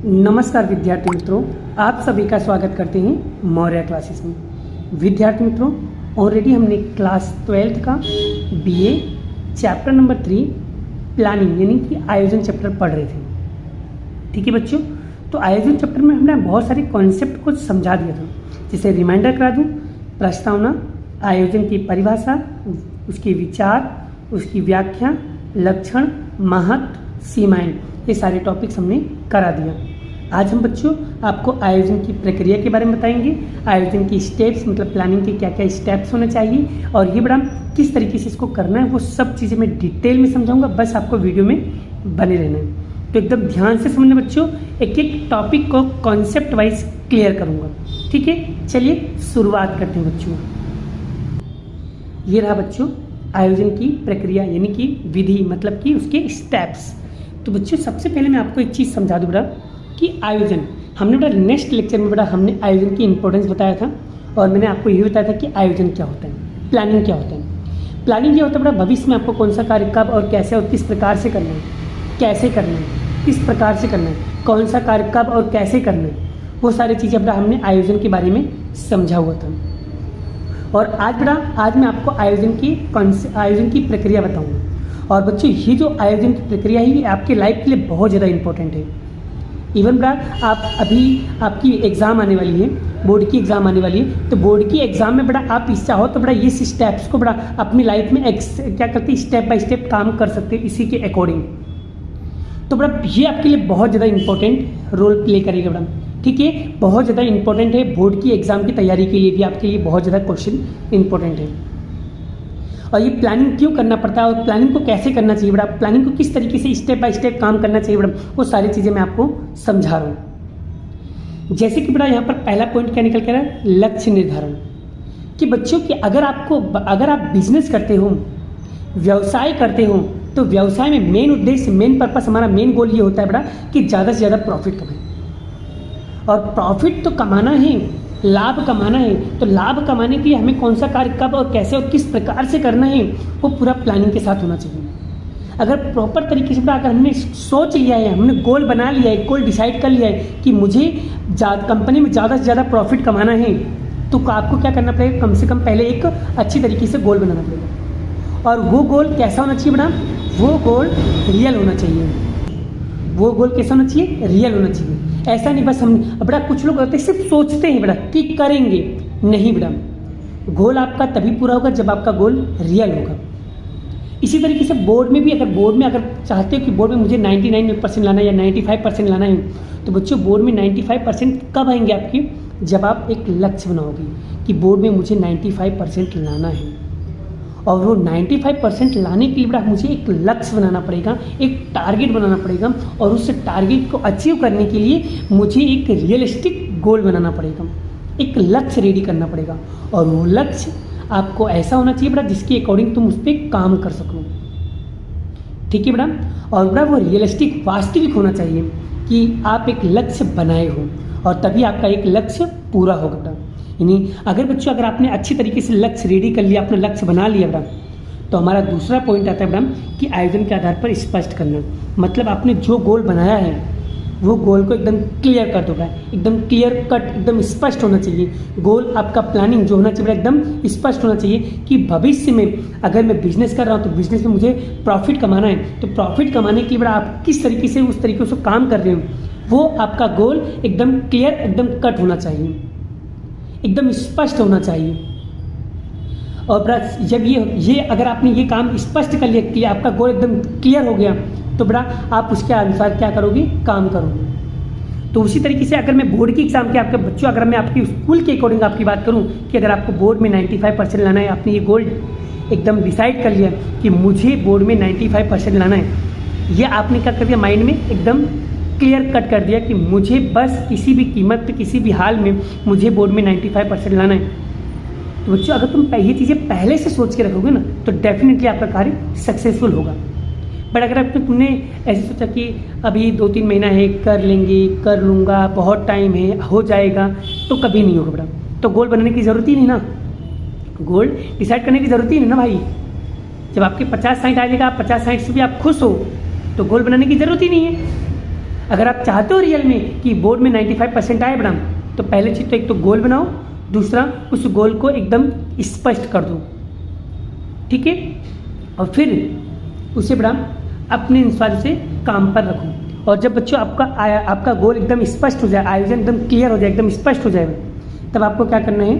नमस्कार विद्यार्थी मित्रों, आप सभी का स्वागत करते हैं मौर्य क्लासेस में। विद्यार्थी मित्रों, ऑलरेडी हमने क्लास 12th का बीए चैप्टर नंबर 3 प्लानिंग यानी कि आयोजन चैप्टर पढ़ रहे थे। ठीक है बच्चों, तो आयोजन चैप्टर में हमने बहुत सारे कॉन्सेप्ट को समझा दिया था। जिसे रिमाइंडर करा दूँ, प्रस्तावना, आयोजन की परिभाषा, उसके विचार, उसकी व्याख्या, लक्षण, महत्व, सीमाएं, ये सारे टॉपिक्स हमने करा दिया। आज हम बच्चों आपको आयोजन की प्रक्रिया के बारे में बताएंगे। आयोजन की स्टेप्स, मतलब प्लानिंग के क्या क्या स्टेप्स होने चाहिए और ये बड़ा किस तरीके से इसको करना है, वो सब चीज़ें मैं डिटेल में समझाऊंगा। बस आपको वीडियो में बने रहना है। तो एकदम ध्यान से समझना बच्चों, एक एक टॉपिक को कॉन्सेप्ट वाइज क्लियर करूँगा। ठीक है, चलिए शुरुआत करते हैं बच्चों। ये रहा बच्चों आयोजन की प्रक्रिया यानी कि विधि, मतलब कि उसके स्टेप्स। तो बच्चों सबसे पहले मैं आपको एक चीज़ समझा दूँ बेटा कि आयोजन, हमने बेटा नेक्स्ट लेक्चर में बेटा हमने आयोजन की इंपॉर्टेंस बताया था और मैंने आपको ये बताया था कि आयोजन क्या होता है, प्लानिंग क्या होता है। प्लानिंग क्या होता है बेटा, भविष्य में आपको कौन सा कार्य कब और कैसे और किस प्रकार से करना है, कैसे करना है, किस प्रकार से करना है, कौन सा कार्य कब और कैसे करना है, वो सारी चीज़ें बेटा हमने आयोजन के बारे में समझा हुआ था। और आज मैं आपको आयोजन की प्रक्रिया बताऊँगा। और बच्चों ये जो आयोजन की प्रक्रिया है ये आपके लाइफ के लिए बहुत ज़्यादा इंपॉर्टेंट है। इवन बेटा आप अभी आपकी एग्ज़ाम आने वाली है, बोर्ड की एग्ज़ाम आने वाली है, तो बोर्ड की एग्ज़ाम में बेटा आप इस चाहो तो बेटा ये स्टेप्स को बेटा अपनी लाइफ में क्या करते हैं, स्टेप बाय स्टेप काम कर सकते हैं इसी के अकॉर्डिंग। तो बेटा ये आपके लिए बहुत ज़्यादा इंपॉर्टेंट रोल प्ले करेगा बेटा। ठीक है, बहुत ज़्यादा इंपॉर्टेंट है। बोर्ड की एग्ज़ाम की तैयारी के लिए भी आपके लिए बहुत ज़्यादा क्वेश्चन इंपॉर्टेंट है। और ये प्लानिंग क्यों करना पड़ता है और प्लानिंग को कैसे करना चाहिए बेटा, प्लानिंग को किस तरीके से स्टेप बाय स्टेप काम करना चाहिए बेटा, वो सारी चीज़ें मैं आपको समझा रहा हूँ। जैसे कि बेटा यहाँ पर पहला पॉइंट क्या निकल कर रहा है, लक्ष्य निर्धारण। कि बच्चों कि अगर आप बिजनेस करते हो, व्यवसाय करते हो, तो व्यवसाय में मेन उद्देश्य, मेन पर्पस, हमारा मेन गोल ये होता है बेटा कि ज़्यादा से ज़्यादा प्रॉफिट कमाएं। और प्रॉफिट तो कमाना है, लाभ कमाना है, तो लाभ कमाने के लिए हमें कौन सा कार्य कब और कैसे और किस प्रकार से करना है, वो पूरा प्लानिंग के साथ होना चाहिए। अगर प्रॉपर तरीके से अगर हमने सोच लिया है, हमने गोल बना लिया है, गोल डिसाइड कर लिया है कि मुझे कंपनी में ज़्यादा से ज़्यादा प्रॉफिट कमाना है, तो आपको क्या करना पड़ेगा, कम से कम पहले एक अच्छी तरीके से गोल बनाना पड़ेगा। और वो गोल कैसा होना चाहिए बेटा, वो गोल रियल होना चाहिए। वो गोल कैसा होना चाहिए, रियल होना चाहिए। ऐसा नहीं बस हम बेटा, कुछ लोग होते हैं सिर्फ सोचते हैं बेटा कि करेंगे, नहीं बेटा, गोल आपका तभी पूरा होगा जब आपका गोल रियल होगा। इसी तरीके से बोर्ड में अगर चाहते हो कि बोर्ड में मुझे 99% लाना है या 95% लाना है, तो बच्चों बोर्ड में 95% कब आएंगे आपके, जब आप एक लक्ष्य बनाओगे कि बोर्ड में मुझे 95% लाना है। और वो 95% लाने के लिए बेटा मुझे एक लक्ष्य बनाना पड़ेगा, एक टारगेट बनाना पड़ेगा, और उस टारगेट को अचीव करने के लिए मुझे एक रियलिस्टिक गोल बनाना पड़ेगा, एक लक्ष्य रेडी करना पड़ेगा। और वो लक्ष्य आपको ऐसा होना चाहिए बेटा जिसके अकॉर्डिंग तुम उस पर काम कर सको। ठीक है बेटा, और बेटा वो रियलिस्टिक, वास्तविक होना चाहिए कि आप एक लक्ष्य बनाए हो, और तभी आपका एक लक्ष्य पूरा होगा बेटा। यानी अगर आपने अच्छी तरीके से लक्ष्य रेडी कर लिया, अपना लक्ष्य बना लिया बेटा, तो हमारा दूसरा पॉइंट आता है बेटा कि आयोजन के आधार पर स्पष्ट करना। मतलब आपने जो गोल बनाया है वो गोल को एकदम क्लियर कट होगा, एकदम क्लियर कट, एकदम स्पष्ट होना चाहिए। गोल आपका प्लानिंग जो होना चाहिए एकदम स्पष्ट होना चाहिए कि भविष्य में अगर मैं बिजनेस कर रहा हूँ तो बिजनेस में मुझे प्रॉफिट कमाना है, तो प्रॉफिट कमाने के लिए बेटा आप किस तरीके से उस तरीके से काम कर रहे हो, वो आपका गोल एकदम क्लियर, एकदम कट होना चाहिए, एकदम स्पष्ट होना चाहिए। और जब ये अगर आपने ये काम स्पष्ट कर लिया कि आपका गोल एकदम क्लियर हो गया, तो बेटा आप उसके अनुसार क्या करोगे, काम करोगे। तो उसी तरीके से अगर मैं बोर्ड की एग्जाम के आपके बच्चों, अगर मैं आपकी स्कूल के अकॉर्डिंग आपकी बात करूं कि अगर आपको बोर्ड में 95% लाना है, आपने ये गोल एकदम डिसाइड कर लिया कि मुझे बोर्ड में 95% लाना है, ये आपने क्या कर दिया, माइंड में एकदम क्लियर कट कर दिया कि मुझे बस किसी भी कीमत पे, किसी भी हाल में मुझे बोर्ड में 95% लाना है। तो बच्चों अगर तुम ये चीज़ें पहले से सोच के रखोगे ना, तो डेफिनेटली आपका कार्य सक्सेसफुल होगा। बट अगर तुमने ऐसे सोचा कि अभी 2-3 महीना है, कर लेंगे, कर लूँगा, बहुत टाइम है, हो जाएगा, तो कभी नहीं होगा बेटा। तो गोल बनाने की ज़रूरत ही नहीं ना, गोल डिसाइड करने की ज़रूरत ही नहीं ना भाई। जब आपके 50-60 आ जाएगा, आप 50-60 से भी आप खुश हो, तो गोल बनाने की ज़रूरत ही नहीं है। अगर आप चाहते हो रियल में कि बोर्ड में 95% आए बेटा, तो पहले चीज़ तो एक तो गोल बनाओ, दूसरा उस गोल को एकदम स्पष्ट कर दो, ठीक है, और फिर उसे बेटा अपने अनुसार से काम पर रखो। और जब बच्चों आपका गोल एकदम स्पष्ट हो जाए, आयोजन एकदम क्लियर हो जाए, एकदम स्पष्ट हो जाए, तब आपको क्या करना है,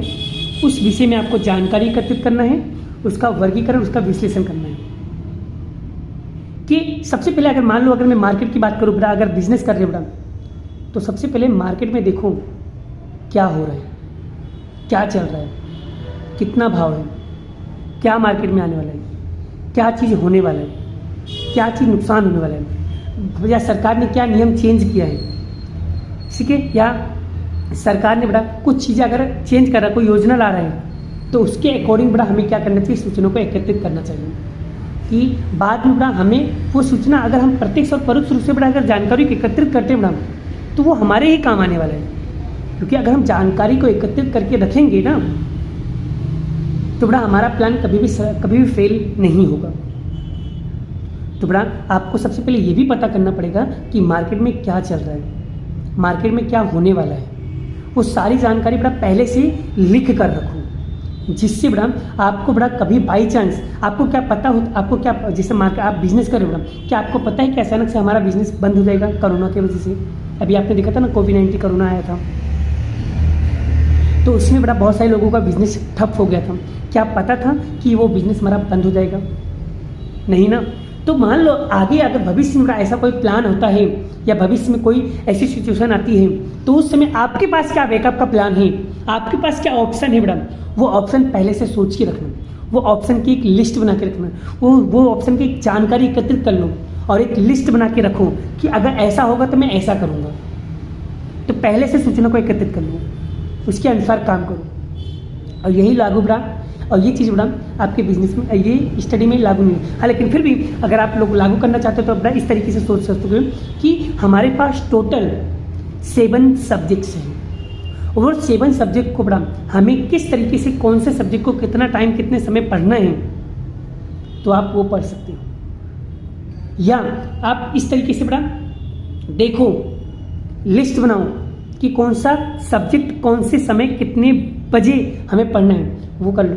उस विषय में आपको जानकारी एकत्रित करना है, उसका वर्गीकरण, उसका विश्लेषण करना है। कि सबसे पहले अगर मान लो अगर मैं मार्केट की बात करूँ बेटा, अगर बिजनेस कर रहे हो बेटा, तो सबसे पहले मार्केट में देखो क्या हो रहा है, क्या चल रहा है, कितना भाव है, क्या मार्केट में आने वाला है, क्या चीज़ होने वाला है, क्या चीज़ नुकसान होने वाला है, या सरकार ने क्या नियम चेंज किया है, ठीक है, या सरकार ने बड़ा कुछ चीज़ें अगर चेंज कर रहा है, कोई योजना ला रहा है, तो उसके अकॉर्डिंग बड़ा हमें क्या करना चाहिए, सूचनाओं को एकत्रित करना चाहिए। कि बाद में बड़ा हमें वो सूचना अगर हम प्रत्यक्ष और परोक्ष रूप से बड़ा अगर जानकारी को एकत्रित करते हैं बड़ा, तो वो हमारे ही काम आने वाला है। क्योंकि अगर हम जानकारी को एकत्रित करके रखेंगे ना, तो बड़ा हमारा प्लान कभी भी फेल नहीं होगा। तो बड़ा आपको सबसे पहले ये भी पता करना पड़ेगा कि मार्केट में क्या चल रहा है, मार्केट में क्या होने वाला है, वो सारी जानकारी बड़ा पहले से लिख कर रखो, जिससे बड़ा आपको बड़ा कभी बाई चांस आपको क्या पता हो, आपको क्या जैसे मार्केट आप बिजनेस कर रहे हो बड़ा, क्या आपको पता है कि अचानक से हमारा बिजनेस बंद हो जाएगा कोरोना की वजह से। अभी आपने देखा था ना, कोविड-19 कोरोना आया था, तो उसमें बड़ा बहुत सारे लोगों का बिजनेस ठप हो गया था। क्या पता था कि वो बिजनेस हमारा बंद हो जाएगा? नहीं ना। तो मान लो आगे अगर भविष्य में ऐसा कोई प्लान होता है या भविष्य में कोई ऐसी सिचुएशन आती है, तो उस समय आपके पास क्या बैकअप का प्लान है, आपके पास क्या ऑप्शन है बड़ा, वो ऑप्शन पहले से सोच के रखना, वो ऑप्शन की एक लिस्ट बना के रखना, वो ऑप्शन की एक जानकारी एकत्रित कर लो और एक लिस्ट बना के रखो कि अगर ऐसा होगा तो मैं ऐसा करूँगा। तो पहले से सूचना को एकत्रित कर लो, उसके अनुसार काम करो, और यही लागू बड़ा, और ये चीज़ बड़ा आपके बिजनेस में, ये स्टडी में लागू नहीं है। हाँ, लेकिन फिर भी अगर आप लोग लागू करना चाहते हो तो बड़ा इस तरीके से सोच सकते हो कि हमारे पास टोटल 7 सब्जेक्ट्स हैं, और 7 सब्जेक्ट को बड़ा हमें किस तरीके से कौन से सब्जेक्ट को कितना टाइम कितने समय पढ़ना है, तो आप वो पढ़ सकते हो। या आप इस तरीके से बड़ा देखो, लिस्ट बनाओ कि कौन सा सब्जेक्ट कौन से समय कितने बजे हमें पढ़ना है, वो कर लो।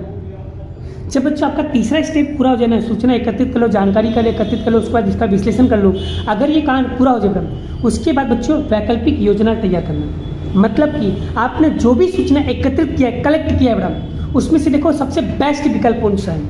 जब बच्चों आपका तीसरा स्टेप पूरा हो जाए ना, सूचना एकत्रित कर लो, जानकारी का एकत्रित कर लो, उसके बाद इसका विश्लेषण कर लो, अगर ये काम पूरा हो जाए उसके बाद बच्चों वैकल्पिक योजना तैयार करना। मतलब कि आपने जो भी सूचना एकत्रित किया है, कलेक्ट किया है बड़ा, उसमें से देखो सबसे बेस्ट विकल्प कौन सा है,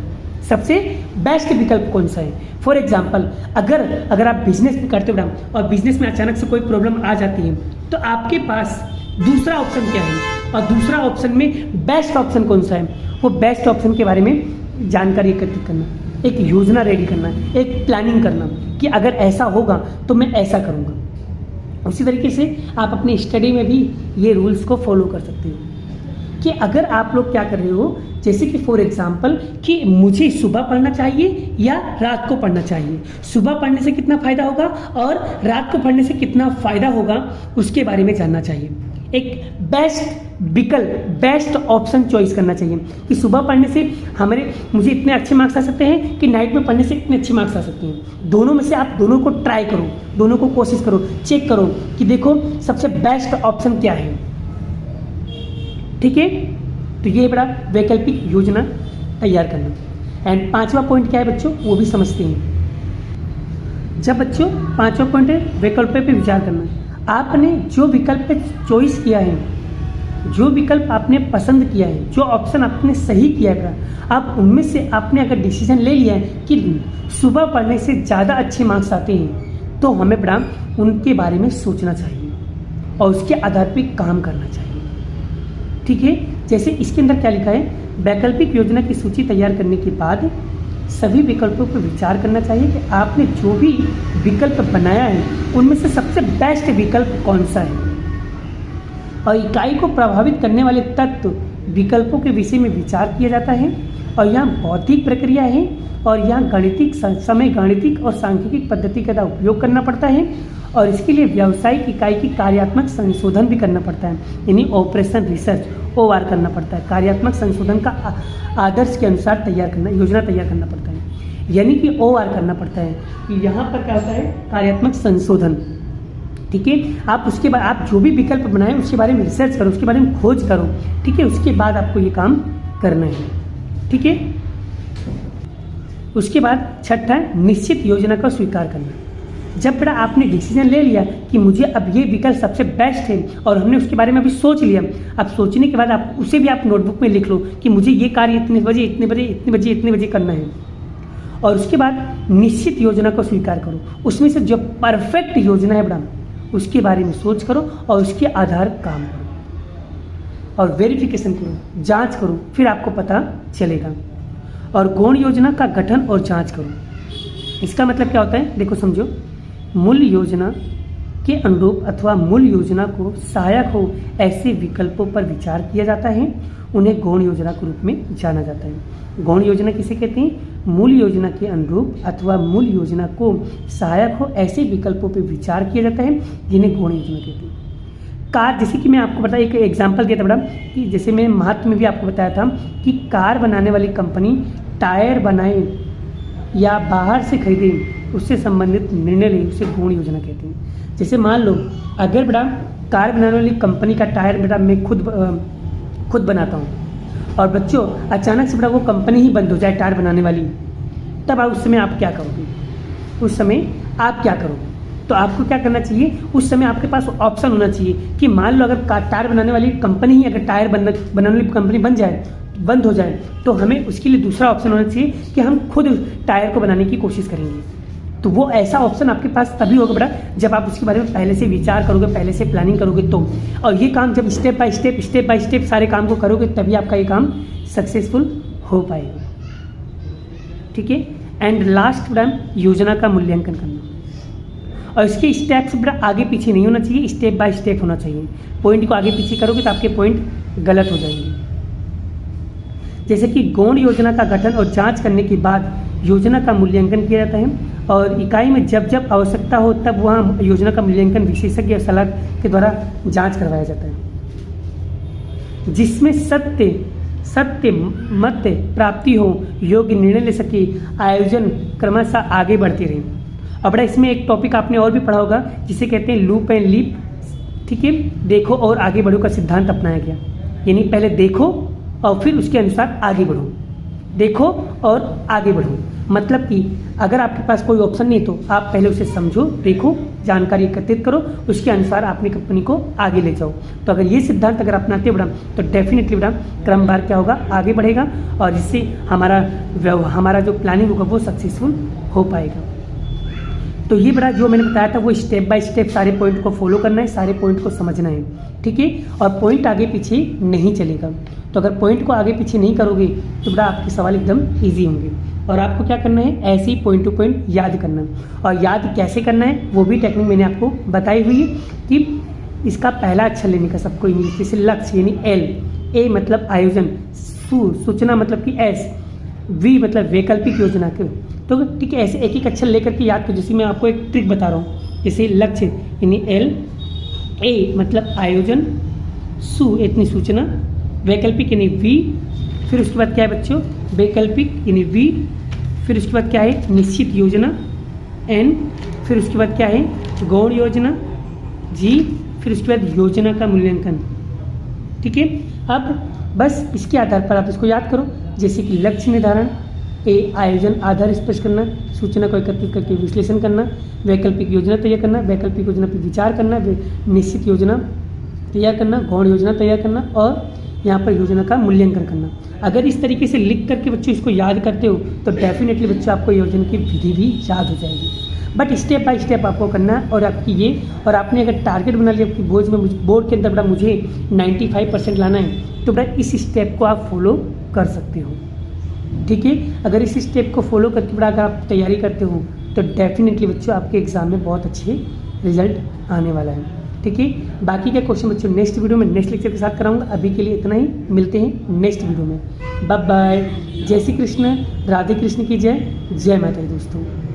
सबसे बेस्ट विकल्प कौन सा है। फॉर एग्जाम्पल अगर आप बिजनेस करते हो बड़ा और बिजनेस में अचानक से कोई प्रॉब्लम आ जाती है, तो आपके पास दूसरा ऑप्शन क्या है, और दूसरा ऑप्शन में बेस्ट ऑप्शन कौन सा है, वो बेस्ट ऑप्शन के बारे में जानकारी एकत्रित करना, एक योजना रेडी करना, एक प्लानिंग करना कि अगर ऐसा होगा तो मैं ऐसा करूँगा। उसी तरीके से आप अपनी स्टडी में भी ये रूल्स को फॉलो कर सकते हो कि अगर आप लोग क्या कर रहे हो, जैसे कि फॉर एग्जाम्पल कि मुझे सुबह पढ़ना चाहिए या रात को पढ़ना चाहिए, सुबह पढ़ने से कितना फ़ायदा होगा और रात को पढ़ने से कितना फ़ायदा होगा, उसके बारे में जानना चाहिए। एक बेस्ट विकल्प, बेस्ट ऑप्शन चॉइस करना चाहिए कि सुबह पढ़ने से मुझे इतने अच्छे मार्क्स आ सकते हैं कि नाइट में पढ़ने से इतने अच्छे मार्क्स आ सकते हैं। दोनों में से आप दोनों को ट्राई करो, दोनों को कोशिश करो, चेक करो कि देखो सबसे बेस्ट ऑप्शन क्या है। ठीक है, तो ये बड़ा वैकल्पिक योजना तैयार करना। एंड 5वां पॉइंट क्या है बच्चों, वो भी समझते हैं। जब बच्चों 5वां पॉइंट है वैकल्प पे विचार करना। आपने जो विकल्प चॉइस किया है, जो विकल्प आपने पसंद किया है, जो ऑप्शन आपने सही किया है, आप उनमें से आपने अगर डिसीजन ले लिया है कि सुबह पढ़ने से ज़्यादा अच्छे मार्क्स आते हैं, तो हमें बड़ा उनके बारे में सोचना चाहिए और उसके आधार पर काम करना चाहिए। ठीक है, जैसे इसके अंदर क्या लिखा है, वैकल्पिक योजना की सूची तैयार करने के बाद सभी विकल्पों पर विचार करना चाहिए कि आपने जो भी विकल्प बनाया है उनमें से सबसे बेस्ट विकल्प कौन सा है, और इकाई को प्रभावित करने वाले तत्व विकल्पों के विषय में विचार किया जाता है। और यहाँ बौद्धिक प्रक्रिया है और यहाँ गणितिक और सांख्यिकी पद्धति का उपयोग करना पड़ता है, और इसके लिए व्यावसायिक इकाई की कार्यात्मक संशोधन भी करना पड़ता है, यानी ऑपरेशन रिसर्च OR करना पड़ता है। कार्यात्मक संशोधन का आदर्श के अनुसार योजना तैयार करना पड़ता है, यानी कि OR करना पड़ता है कि यहाँ पर क्या होता है, कार्यात्मक संशोधन। ठीक है। आप उसके बाद आप जो भी विकल्प बनाएं उसके बारे में रिसर्च करो, उसके बारे में खोज करो, ठीक है। उसके बाद आपको ये काम करना है, ठीक है। उसके बाद छठा है निश्चित योजना का स्वीकार करना। जब बेटा आपने डिसीजन ले लिया कि मुझे अब ये विकल्प सबसे बेस्ट है और हमने उसके बारे में अभी सोच लिया, अब सोचने के बाद आप उसे भी आप नोटबुक में लिख लो कि मुझे ये कार्य इतने बजे इतने बजे इतने बजे इतने बजे करना है। और उसके बाद निश्चित योजना को स्वीकार करो, उसमें से जो परफेक्ट योजना है बेटा उसके बारे में सोच करो और उसके आधार काम करो और वेरिफिकेशन करो, जांच करो, फिर आपको पता चलेगा। और गौण योजना का गठन और जांच करो। इसका मतलब क्या होता है, देखो समझो, मूल योजना के अनुरूप अथवा मूल योजना को सहायक हो ऐसे विकल्पों पर विचार किया जाता है, उन्हें गौण योजना के रूप में जाना जाता है। गौण योजना किसे कहते हैं? मूल योजना के अनुरूप अथवा मूल योजना को सहायक हो ऐसे विकल्पों पर विचार किया जाता है, जिन्हें गौण योजना कहते हैं। कार, जैसे कि मैं आपको बताया, एक एग्जांपल दिया था बड़ा कि जैसे मैं महत्व में भी आपको बताया था कि कार बनाने वाली कंपनी टायर बनाए या बाहर से खरीदे उससे संबंधित निर्णय ले, उसे गौण योजना कहते हैं। जैसे मान लो अगर बेटा कार बनाने वाली कंपनी का टायर बेटा मैं खुद बनाता हूँ और बच्चों अचानक से बेटा वो कंपनी ही बंद हो जाए टायर बनाने वाली, तब आप उस समय आप क्या करोगे? उस समय आप क्या करोगे? तो आपको क्या करना चाहिए, उस समय आपके पास ऑप्शन होना चाहिए कि मान लो अगर टायर बनाने वाली कंपनी ही अगर टायर बनाने वाली कंपनी बंद हो जाए तो हमें उसके लिए दूसरा ऑप्शन होना चाहिए कि हम खुद टायर को बनाने की कोशिश करेंगे। तो वो ऐसा ऑप्शन आपके पास तभी होगा बेटा जब आप उसके बारे में पहले से विचार करोगे, पहले से प्लानिंग करोगे तो। और ये काम जब स्टेप बाय स्टेप सारे काम को करोगे तभी आपका ये काम सक्सेसफुल हो पाएगा, ठीक है। एंड लास्ट बेटा योजना का मूल्यांकन करना। और इसके स्टेप्स बेटा आगे पीछे नहीं होना चाहिए, स्टेप बाय स्टेप होना चाहिए। पॉइंट को आगे पीछे करोगे तो आपके पॉइंट गलत हो जाएंगे। जैसे कि गौण योजना का गठन और जांच करने के बाद योजना का मूल्यांकन किया जाता है और इकाई में जब जब आवश्यकता हो तब वहाँ योजना का मूल्यांकन विशेषज्ञ सलाह के द्वारा जांच करवाया जाता है, जिसमें सत्य मत प्राप्ति हो, योग्य निर्णय ले सके, आयोजन क्रमशः आगे बढ़ते रहे। अब बेटा इसमें एक टॉपिक आपने और भी पढ़ा होगा जिसे कहते हैं लूप एंड लीप, ठीक है। देखो और आगे बढ़ो का सिद्धांत अपनाया गया, यानी पहले देखो और फिर उसके अनुसार आगे बढ़ो। देखो और आगे बढ़ो मतलब कि अगर आपके पास कोई ऑप्शन नहीं तो आप पहले उसे समझो, देखो, जानकारी एकत्रित करो, उसके अनुसार अपनी कंपनी को आगे ले जाओ। तो अगर ये सिद्धांत अगर अपनाते हो बेटा तो डेफिनेटली बेटा क्रमवार क्या होगा, आगे बढ़ेगा और जिससे हमारा जो प्लानिंग होगा वो सक्सेसफुल हो पाएगा। तो ये बेटा जो मैंने बताया था वो स्टेप बाय स्टेप सारे पॉइंट को फॉलो करना है, सारे पॉइंट को समझना है, ठीक है। और पॉइंट आगे पीछे नहीं चलेगा। तो अगर पॉइंट को आगे पीछे नहीं करोगे तो बेटा आपके सवाल एकदम ईजी होंगे। और आपको क्या करना है, ऐसे ही पॉइंट टू पॉइंट याद करना है। और याद कैसे करना है वो भी टेक्निक मैंने आपको बताई हुई है कि इसका पहला अक्षर लेने का सबको इंग्लिश, जैसे लक्ष्य यानी एल, ए मतलब आयोजन, सूचना मतलब कि एस, वी मतलब वैकल्पिक योजना के। तो ठीक है, ऐसे एक एक अक्षर लेकर के याद करो। जैसे मैं आपको एक ट्रिक बता रहा हूँ, जैसे लक्ष्य यानी एल, ए मतलब आयोजन, सु इतनी सूचना, वैकल्पिक यानी वी, फिर उसके बाद क्या है बच्चों, वैकल्पिक यानी वी, फिर उसके बाद क्या है निश्चित योजना, एन, फिर उसके बाद क्या है गौण योजना, जी, फिर उसके बाद योजना का मूल्यांकन, ठीक है। अब बस इसके आधार पर आप इसको याद करो, जैसे कि लक्ष्य निर्धारण, ए आयोजन आधार स्पष्ट करना, सूचना को एकत्रित करके विश्लेषण करना, वैकल्पिक योजना तैयार करना, वैकल्पिक योजना पर विचार करना, निश्चित योजना तैयार करना, गौण योजना तैयार करना और यहाँ पर योजना का मूल्यांकन करना। अगर इस तरीके से लिख करके बच्चों इसको याद करते हो तो डेफिनेटली बच्चों आपको योजना की विधि भी याद हो जाएगी। बट स्टेप बाय स्टेप आपको करना है। और आपकी ये, और आपने अगर टारगेट बना लिया कि बोर्ड के अंदर बेटा मुझे 95% लाना है तो बेटा इस स्टेप को आप फॉलो कर सकते हो, ठीक है। अगर इस स्टेप को फॉलो करके बेटा अगर आप तैयारी करते हो तो डेफिनेटली बच्चों आपके एग्जाम में बहुत अच्छे रिजल्ट आने वाला है, ठीक है। बाकी के क्वेश्चन बच्चों नेक्स्ट वीडियो में नेक्स्ट लेक्चर के साथ कराऊंगा। अभी के लिए इतना ही, मिलते हैं नेक्स्ट वीडियो में। Bye bye. जय श्री कृष्ण, राधे कृष्ण की जय, जय माता दी दोस्तों।